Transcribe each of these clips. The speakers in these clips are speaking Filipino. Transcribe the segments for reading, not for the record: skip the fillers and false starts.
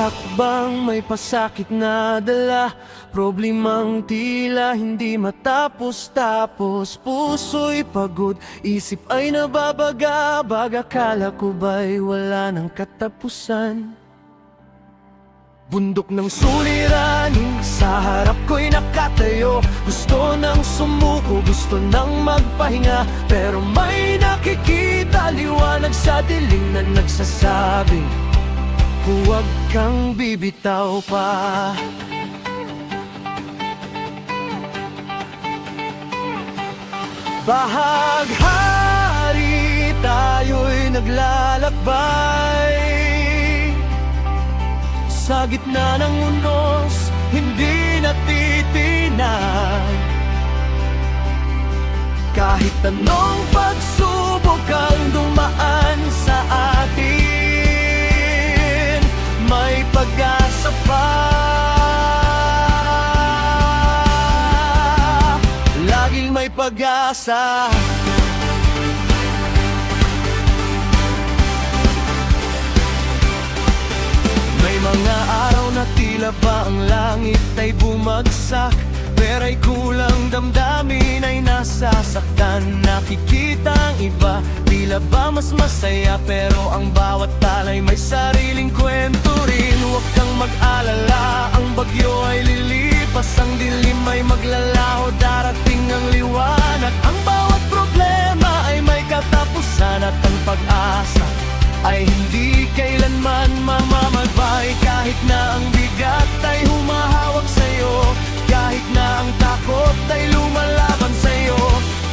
hakbang may pasakit na dala, problemang tila hindi matapos-tapos. Puso'y pagod, isip ay nababagabag, akala ko ba'y wala ng katapusan. Bundok ng suliranin, sa harap ko'y nakatayo. Gusto nang sumuko, gusto nang magpahinga, pero may nakikita liwanag sa dilim na nagsasabing, huwag kang bibitaw pa. Bahaghari, tayo'y naglalakbay sa gitna ng unos, hindi natitinag. Kahit anong pagsubok ang dumaan sa atin, may pag-asa pa. Laging may pag-asa. Mga araw na tila ba ang langit ay bumagsak, pera'y kulang, damdamin ay nasasaktan. Nakikita ang iba, tila ba mas masaya, pero ang bawat talay may sariling kwento rin. Huwag kang mag-alala, ang bagyo ay lilipas, ang dilim ay maglalaho, darating ang liwanag. Ang bawat problema ay may katapusan, at ang pag-asa ay hindi kailanman mamamatay. Kahit na ang bigat ay humahawak sa'yo, kahit na ang takot ay lumalaban sa'yo,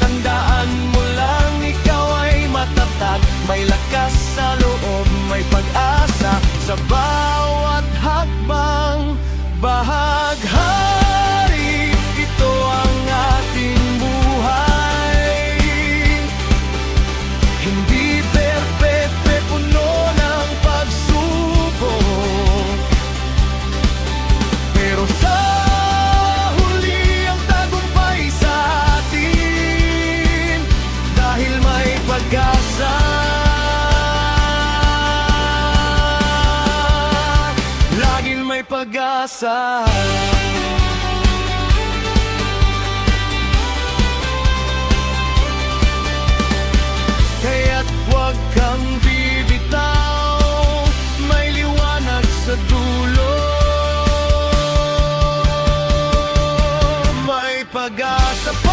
tandaan mo lang ikaw ay matatag. May lakas sa loob, may pag-asa sa bawat hakbang. Bahaghari, ito ang ating buhay. Hindi pag-asa. Kaya't huwag kang bibitaw, may liwanag sa dulo, may pag-asa pa.